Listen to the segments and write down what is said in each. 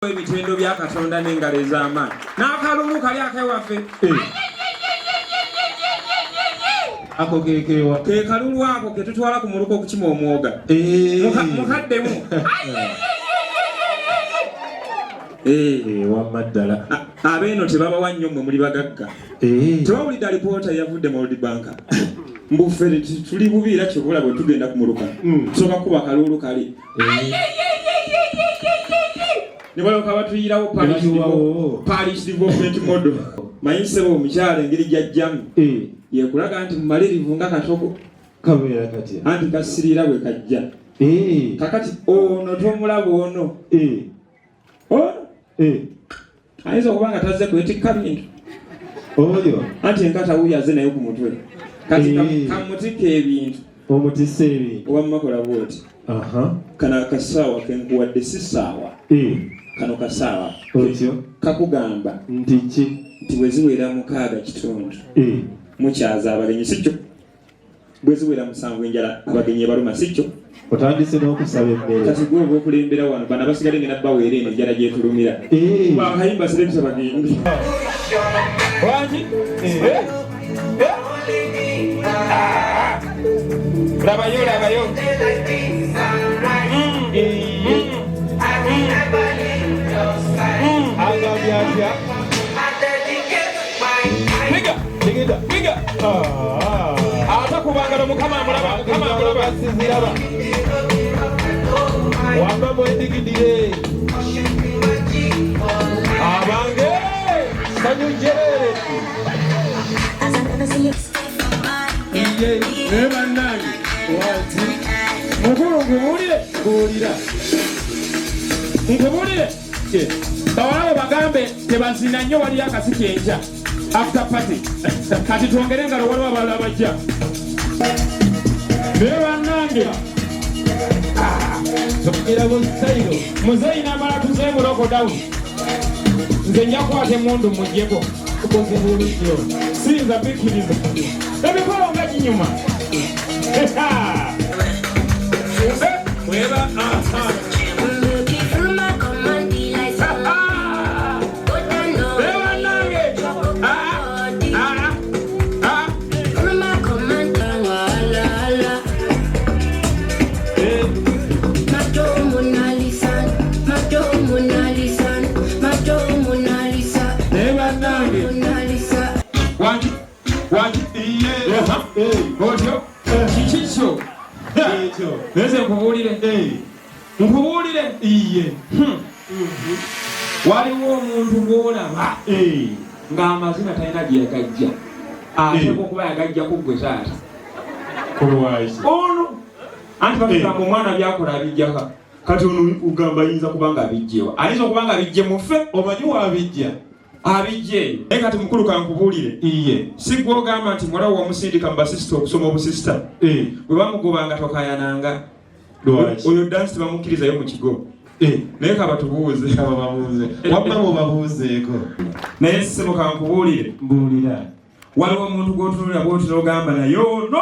Ebitendo bya Katonda n'engalo ez'amaanyi n'akalulu kali akewaffe ako kekewa ke kalulu ako ke tutwala ku muluko okukima omwoga mukaddemu wamaddala abeeno tebabawa nnyo mmwe muli bagagga tewawulidde alipoota yavudde mu World Bank mbuffe tuli bubiira kyobula bwe tugenda ku muluka tusooka kuba kalulu kali Nibaloka batuyirawo Paris development model. Mayisebo omukyala engeri jjajjamu. Yekulaga nti mumalirivu nga katoko. Kabeera kati. Anti kasirira bwe kajja. Kakati ono tomulaba ono. Ayinza okuba nga tazze kwetikka bintu. Oyo. Anti enkata wuyo azze nayo ku mutwe. Kati kamutikka ebintu. Omutisse ebintu. Oba mumakola bwoti. Kana akasaawa kenkuwadde si saawa. Kano kasaawa otyo kakugamba nti bweziwera 6 mukyaza abagenyi sikyo bweziwera 7 enjala abagenyi baluma sikyo otandise n'okusaba emmere kati gwe okulembera wano bana basigale ngena baweera eno enjala gyetulumira bakayimba sirebisa bagenyi wangi labayo Bigger. Atakubangala mukama mulaba siziraba. Wamba mwendigidire. Abange sanyuje. Eba nani? Wati. Mukuru ngulira. Ngulira. Bawalawo bagambe tebazina nnyo wali akasiki enja after party kati twongere engalo waliwo abalala bajja nebannange muzeyi namala tuzeemu lockdown nze nja kukwata emundu mujjeko siyinza bikkiriza ebikolo nga kinyuma weba Otyo kikicho neze nkubuulire iye waliwo omuntu gw'olaba ng'amazina talina gyegajja ateekwa okuba yagajja kuggwe taata ono anti bagamba omwana byakola abijjaka kati ono ugamba ayinza kuba nga abijjewa ayinza okuba nga abijje muffe omanyi waabijja abijje naye kati mukulu kankubuulire iye si gw'ogamba nti mulawo wamusindika mu basisita okusoma obusisita bwe bamugobanga tokayananga oyo dansi tebamukkirizayo mu kigo naye kabatubuuze wamma babuuzeeko naye sisebo kankubuulire mbuulira waliwo omuntu gw'otunulira bwoti n'ogamba naye ono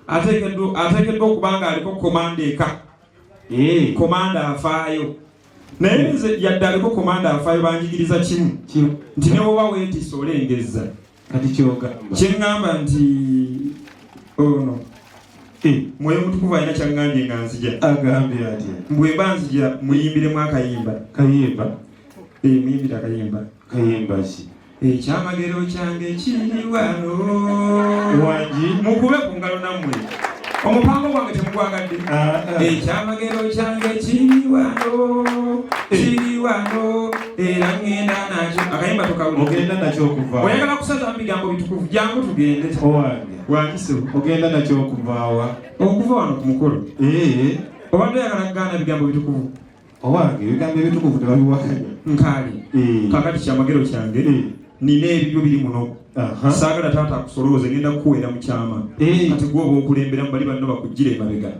ateekeddwa okuba nga aliko komanda eka komanda afaayo naye nze yadde aliko komanda afaayo banjigiriza kimu nti ne bwoba weetisa olengezza kati kyogamba kyeŋŋamba nti ono mwoyo mutukuvu alina kyaŋŋambye nga nzija agambye atya bwe mba nzija muyimbiremu akayimba muyimbire akayimba ki ekyamagero kyange kiri wano wangi mukube ku ngalo nammwe omupango gwange temugwagadde ekyamagero kyange kiri wano era ngenda nakyo akayimba ogenda nakyo okuvaawa oyagala kusaza bigambo bitukuvu jangu tugende wangiso ogenda nakyo okuvaawa okuva wano ku mukolo obadde oyagala kugaana bigambo bitukuvu owange ebigambo ebitukuvu tebabiwakanya nkaali kakati kyamagero kyange nina ebibyo biri muno saagala taata akusolooze ngenda kukuweera mu kyama kati gwoba okulembera mu bali banno bakuggira emabega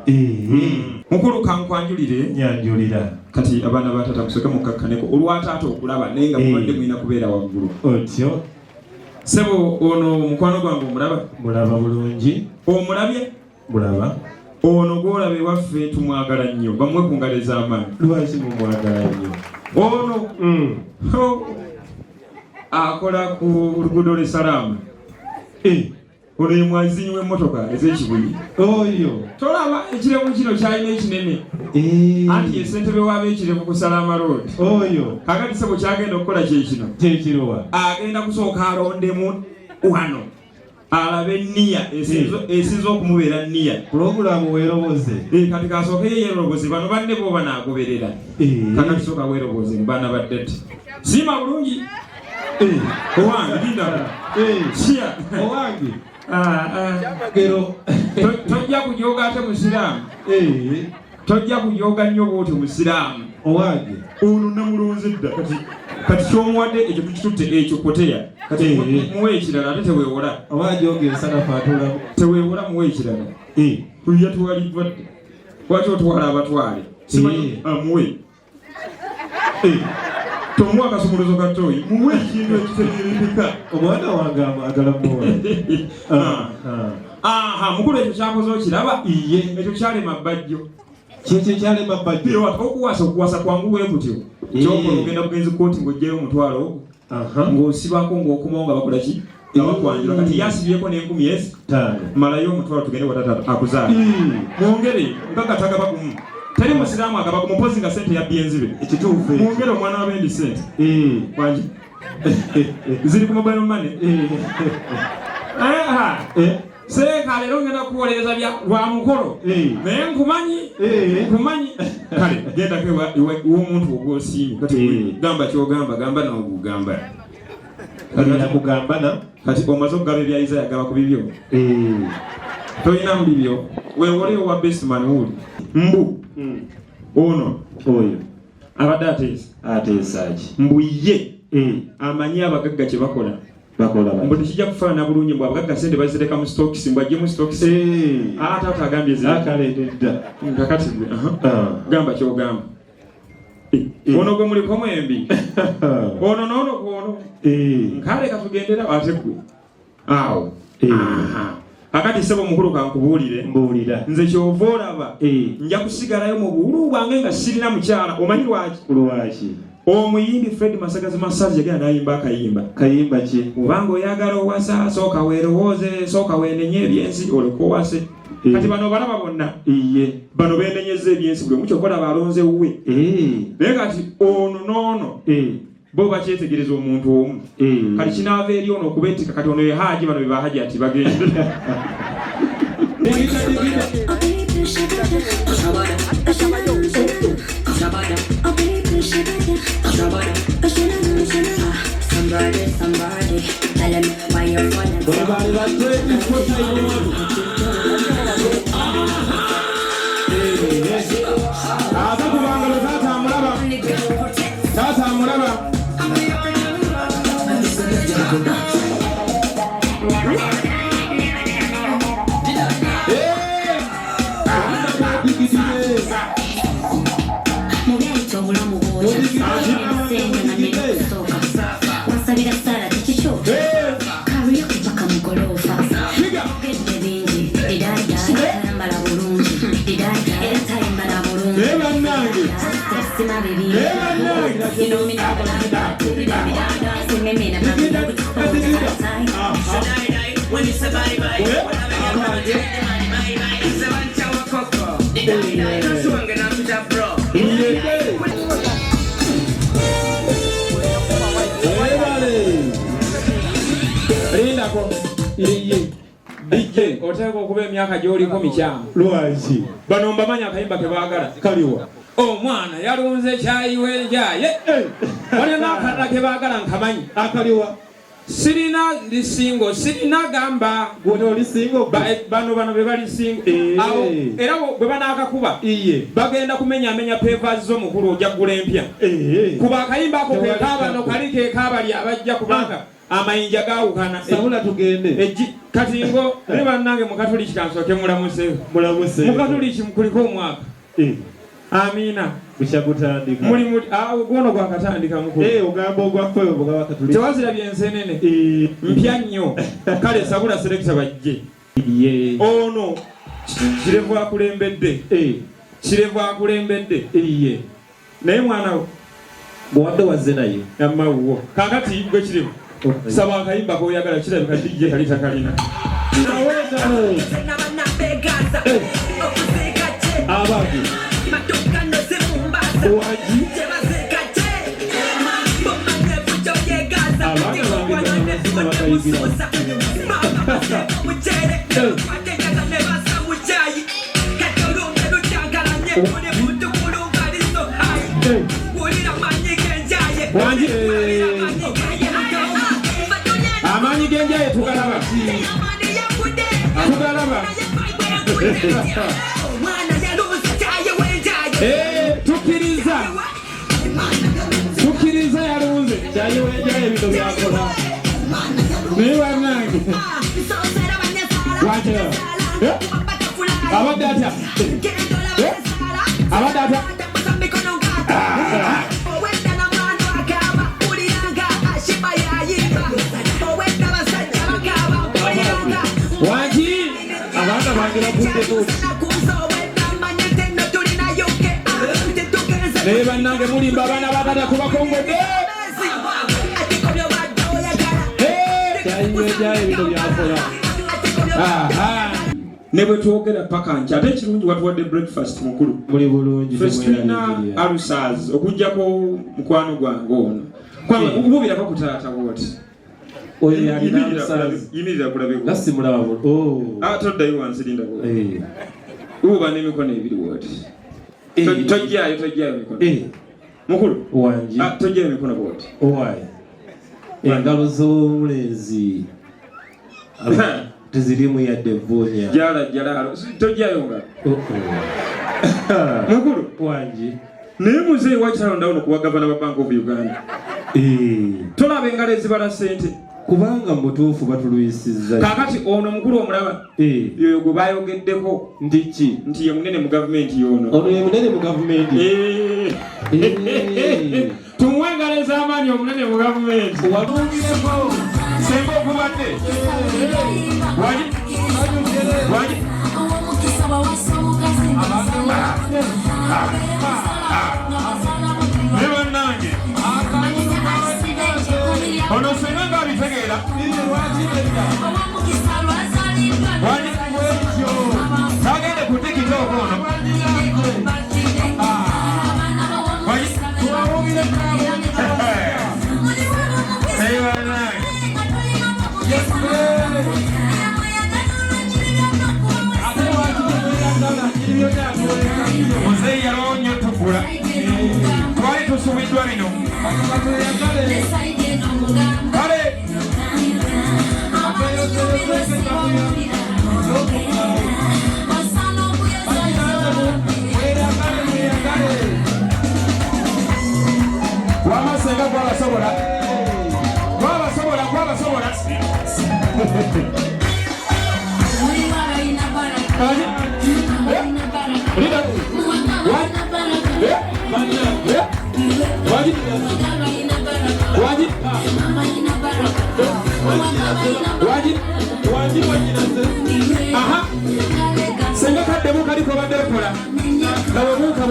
mukulu kankwanjulire nyanjulira kati abaana ba taata kusooke mukakkaneko olwataata okulaba naye nga mubadde mulina kubeera waggulu otyo sebo ono mukwano gwange omulaba mulaba bulungi omulabye mulaba ono gwolabe waffe tumwagala nnyo bamwe ku ngalo ez'amaanyi. Lwaki mumwagala nnyo? Ono akola ku luguudo lw'e Salaama. Ono ye mwazinyi w'emmotoka ez'ekibuli. Oyo Tolaba ekirevu kino kyalina ekinene. Anti ye ssentebe w'ab'ekirevu ku Salaama Road. Oyo Kakati sebo kyagenda okukola kyekino. kyekirowa. Agenda kusooka alondemu wano. Alabe nniya esinza okumubeera nniya. Pulogulaamu weeroboze. Kati kasooke ye yeeroboze bano banne bo banaagoberera. Kakati sooka weeroboze mu baana ba Ddette. Siima bulungi. Owange linda. Siya. Owange. Gero. Tojja kujooga ate musiraamu. Tojja kujooga nnyo bw'oti musiraamu. Owange. Ono namulonze dda. Kati ky'omuwadde ekyo tukitutte ekyo koteya. Kati muwe ekirala ate teweewola. Owange ogensa nafe atulamu. Teweewola muwe ekirala. Kuya twaliddwa dde. Lwaki otwala abatwale? Simanyi muwe. Tomuwa akasumuluzo ka toyi. Muwe ekintu ekitegeerekeka. Omwana wange agala muwa. Mukulu ekyo kyakoze okiraba? Ekyo kyalema bbajjo. Kyekyo kyalema bbajjo. Okuwasa kwangu bwe kutyo. Kyokola ogenda bugenzi kooti ng'oggyeyo omutwalo ogwo. Ng'osibako ng'okomawo nga bakola ki? Nga bakwanjula. Kati yasibyeko n'enkumi ezi. Malayo omutwalo tugende watata akuzaala. Mwongere nkakata gaba gumu. Teri musiraamu agaba ku mupozi nga sente ya byenzibe. Ekituufu. Mwongere omwana w'abendi sente. Wangi. Ziri ku mobile money. Seeka leero ngenda kuwolereza bya lwa mukolo. Naye nkumanyi. Kale gendako iw'omuntu ogw'osiimye. Kati gamba ky'ogamba gamba n'ogugamba. Kugamba na kati omaze okugaba ebya Isaiah gaba ku bibyo. Toyina mu bibyo. Weewole owa best man wuli. Mbu. Ono. Oyo. Abadde ateesa ki? Mbu ye. Amanyi abagagga kye bakola. Mbu tekijja kufaana bulungi mbu abagagga sente bazitereka mu stokisi mbu ajje mu stokisi. Ate agambye akaleetedda. Kakati gwe. Gamba ky'ogamba. Ono gwe muliko mwembi. Ono n'ono gwono. Nkale katugendera ate gwe. Awo. Akati sebo mukulu kankubuulire. Mbuulira. Nze ky'ova olaba. Nja kusigalayo mu buwulu bwange nga sirina mukyala. Omanyi lwaki? Lwaki? Omuyimbi Fred Masagazi Masazi yagenda n'ayimba akayimba. Kayimba ki? Obanga oyagala owasa sooka weerowooze sooka weenenye ebyensi olyoke owase. Kati bano balaba bonna. Bano beenenyezza ebyensi buli omu ky'okola balonze wuwe. Naye kati ono n'ono. Bo bakyetegereza omuntu omu. Kati kinaava eri ono okubettika kati ono ye Haji bano be bahaji ati bagende. Somebody, tell them why you're falling. When you say bye bye, oteeka okuba emyaka gy'oliko mikyamu. Lwaki? Bano mbamanyi akayimba ke baagala. Kaliwa. Omwana yalunze kyayiwe njaye. Waliyo n'akadala ke baagala nkamanyi. Akaliwa. Sirina lisingo, sirina gamba. Gwono olisingo? Bano be bali singo. Awo era bwe banaakakuba. Bagenda kumenyaamenya peevers z'omukulu ojja ggula empya. Kuba akayimba ako ke kaabano kali ke kaabali abajja kubanga amayinja gaawukana. Sabula tugende. Kati ngo ne bannange mu Katoliki kansooke mulamuse. Mu Katoliki kuliko omwaka. Amina. Kushakutandika. Muri gwono gwakatandika mukulu. Ogamba ogwaffe obugaba Katoliki. Tewazirabye ensenene. Mpya nnyo. Kale sabula selekita bajje. Ono kirevu akulembedde kirevu akulembedde iye naye mwana wo bw'wadde wazze naye amawuwo kakati gwe kirevu saba akayimba koyagala kirabika dijje kali takalina abagi owaji abaana bange bamazina bakayigira wangi amanyi genjaye tugalaba tugalaba tukiriza yalunze kyayewenjaye bino byakola naye bannange wakira abadde atya abadde atya wangi abaana bange bagudde naye bannange mulimba abaana bagata kubakongodde kyayiwejayo bino byakola ne bwe twogera paka nti ate ekirungi watuwadde breakfast mukulu muli bulungi tulina alusaz okugjako mukwano gwange ono ububirako ku taata wooti oyo yalina alusazi yimirira kulabe nasi mulaba toddayo wansi linda uba n'emikono ebiri wooti tojjayo mikono mukulu wangi tojjayo mikono wooti owaye engalo z'omulenzi tezirimu yadde evvuunya jala tojjayo nga mukulu wangi naye muzeeyi wakitalonda ono kuwa gavana wa Bank of Uganda tolaba engalo ezibala ssente kubanga mutuufu batulwisizza kakati ono mukulu omulaba yoyo gwe bayogeddeko ndiki nti ye munene mu gavumenti yono ono ye munene mu gavumenti tumuwe engalo ez'amaanyi omunene mu gavumenti walungireko senga okubadde wagi ne bannange ono senga ng'abitegeera tagende ku tikitooko ono muzeeyi yalwawo nnyo tugula twali tusubiddwa bino kale wamasenga gwabasobola senga kaddemu kaliko badde kola kabobuuka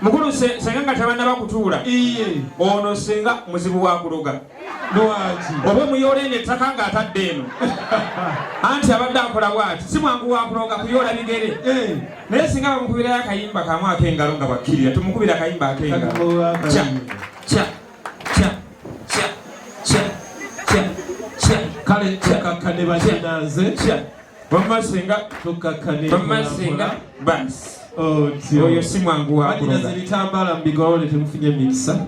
mukulu senga nga tabanna bakutuula ono senga muzibu wa kuloga oba omuyoola ettaka ng'atadde eno anti abadde akola bwati si mwangu wa kuloga kuyoola bigere naye singa bamukubirayo akayimba kamu ak'engalo nga bakkirira tumukubira akayimba ak'engalo kale tukakkane bakinaze bamasenga basi oyo si mwangu wa kuloga bakinaze bitambala mu bigolole temufunye mikisa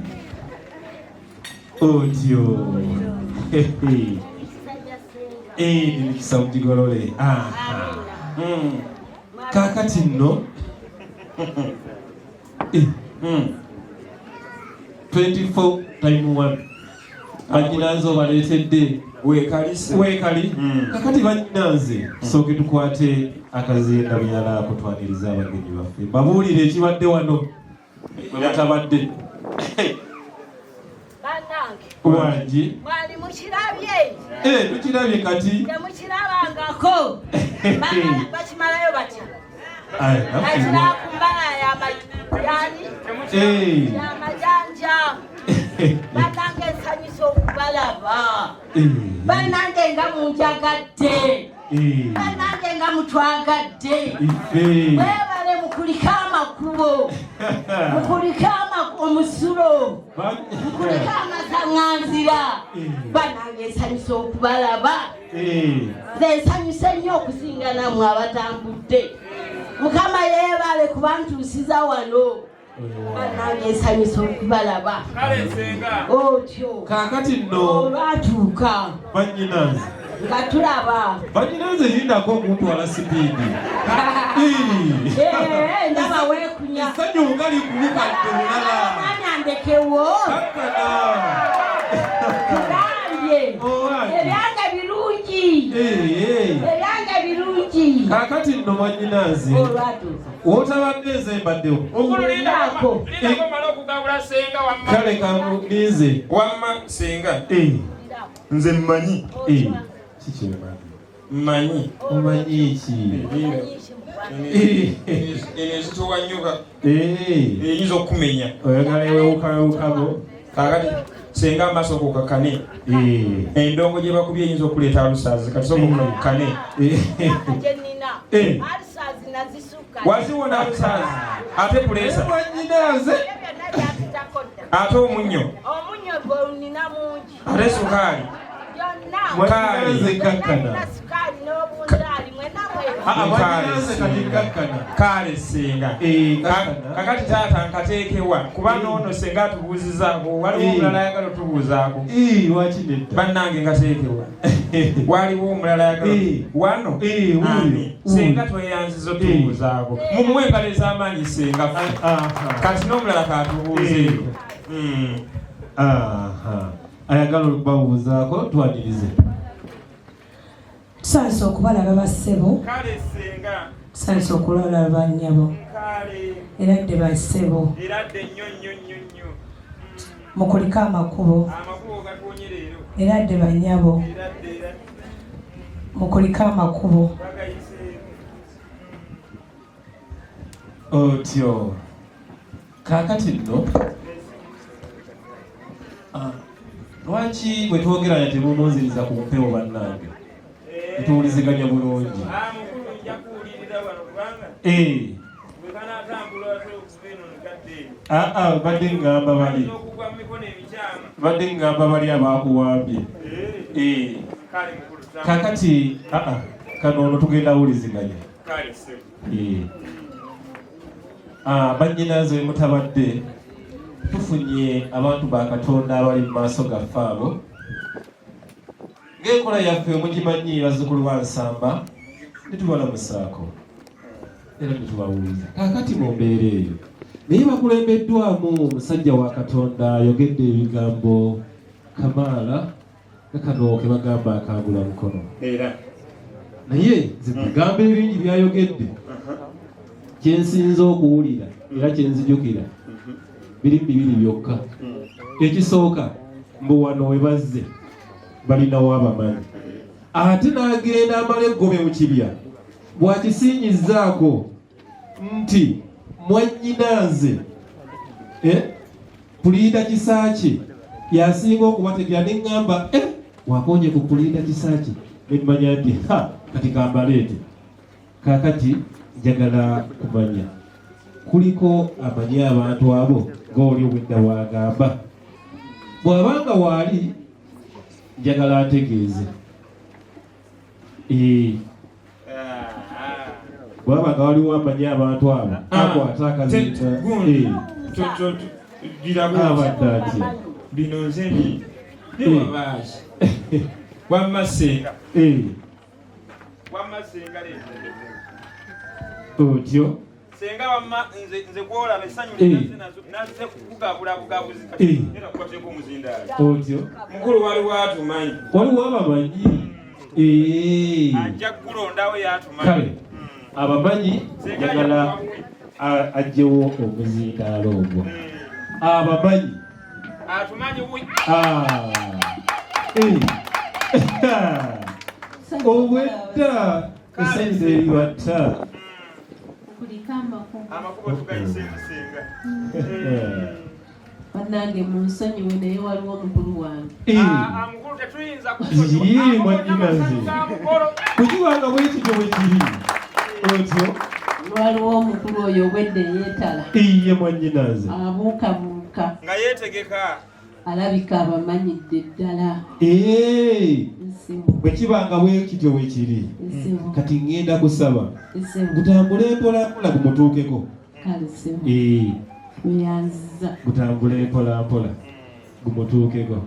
otyo ni mikisa mu bigolole kakati nno 24time1 banyinanze obaleetedde weekali kakati banyinanze sooke tukwate akazinda buyala kutwaniriza abagenyi baffe babuulire ekibadde wano bwe batabadde wangi mwali mukirabye tukirabye kati temukirabangako bakimalayo batya bakira ku mbala yamajanja banange nsanyusa okubalaba banange nga munjagadde banange nga mutwagadde webale mukulika amakubo mukulika omusulo mukulika amasaŋŋanzira banange nsanyusa okubalaba nze nsanyusa nnyo okusinga nammwe abatambudde mukama yeebale kubantuusiza wano banange nsanyusa okubalaba otyo kaakati nno olwatuuka banyinanze nga tulaba banyinanze yindako okuntwala sipiidi ndaba weekunya essanyu ngali kulukadde olala mwanya ndekewo kubambye ebyange birungi ebyange birungi kaakati nno banyinanze olwatuuka wotabadde ezembaddewo okulindako kale kamunize wamma senga nze mmanyi mmanyi omanyi ki eno ezitowanyuka eyinza okumenya oyagala ewewukawukabo kakati senga amaaso okukakane endongo gye bakubye eyinza okuleeta alusaazi kati sokukakane waziwona alusaazi ate pulesa ate omunnyo ate sukaali kale senga kakati taata nkateekewa kubanga ono senga atubuuzizaako waliwo omulala ayagala otubuuzaako bannange ngateekewa waliwo omulala ayagala wano senga tweyanziza otubuuzaako mumuwe empale ez'amaanyi senga kati n'omulala katubuuzeeko ayagala okubabuuzaako twanirize tusanise okubalaba bassebo tusanise okulaba bannyabo era dde bassebo mukuliko amakubo era dde bannyabo mukuliko amakubo otyo kaakati nno lwaki bwe twogeranya temumunziriza ku mpewo bannange tuwuliziganya bulungi badde ngamba bali abakuwambye kakati kano ono tugenda wuliziganya bannyinaze mutabadde tufunye abantu ba Katonda abali mu maaso gaffe abo ng'enkola yaffe mugimanyi bazzukulu ba Nsamba netubalamusaako era netubawuliza kaakati mu mbeera eyo naye bakulembeddwamu omusajja wa Katonda ayogedde ebigambo kamaala kakano ke bagamba akangula mukono naye nze bigambo ebingi byayogedde kyensinza okuwulira era kyenzijukira biri bibiri byokka ekisooka mbu wano we bazze balinawo abamanyi ate n'agenda amala eggobe mu kibya bw'akisinyizaako nti mwannyinanze puliida kisaaki yasinga okubategera neŋŋamba wakonye ku puliida kisaaki nemmanya nti kati kambaleete kaakati njagala kumanya kuliko amanyi abantu abo ng'oli obwedda wagamba bw'abanga waali njagala ategeeze bw'abanga waliwo amanyi abantu abo akwata akazinta abadde atya bino nze niwabaaki wamma senga otyo senga wamma nze gwola besanyu naze kugabula bugabuzika era kwateko muzindala otyo mukulu wali watumanyi waliwo abamanyi ajja kulondawo yatumanyi kale abamanyi njagala ajjewo omuzindaalo ogwo abamanyi atumanyi obwedda esente eribatta amakubo tugayise ekisenga bannange munsonyiwe naye waliwo omukulu wange amukulu tetuyinza mwanyinaze kukiwanga bwekityo bwekiri otyo waliwo omukulu oyo obwedde yeetala iye mwanyinaze abuukabuuka nga yeetegeka alabika abamanyidde ddala bwekibanga bwekityo bwekiri kati ŋŋenda kusaba gutambule mpolampola gumutuukeko weyanziza gutambule mpolampola gumutuukeko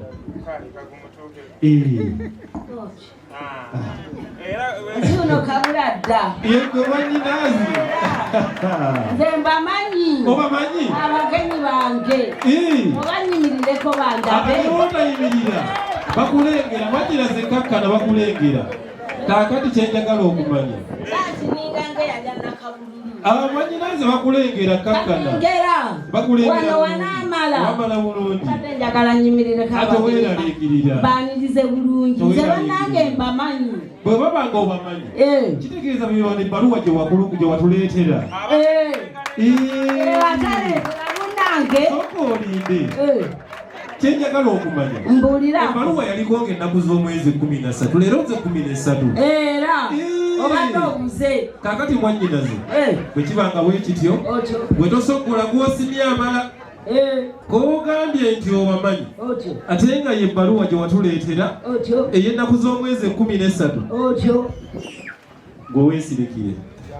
Zuno kabula dda. Yego banyinazi. Nze mbamanyi. Obamanyi? Abagenyi bange. Obanyimirireko bandabe. Abona yimirira. Bakulengera banyiraze kakkana bakulengera. Kaakati kyenjagala okumanya. Lati ningange yajana kabululu. Abanyinazi bakulengera kakkana. Bakulengera. Wano wanamala. Wamala bulungi. Kate njagala nyimirire kabagenyi. Ate weeraliikirira. Banirize bulungi. Nze bannange mbamanyi. Bwe babanga obamanyi. Kitegeeza bibala ebbaluwa gye watuleetera. Atale bannange. Sooka olinde. Kyenjagala okumanya. Mbuulira. Ebbaluwa yaliko ng'ennaku z'omwezi 13. Leero nze 13. Era. Obadde obuze. Kaakati mwannyinaze. Bwe kibanga bwe kityo. Bwe tosogola gw'osimye amala. Koogambye nti obamanyi. Ate nga y'ebbaluwa gye watuleetera. Ey'ennaku z'omwezi 13. Gwe weesirikire.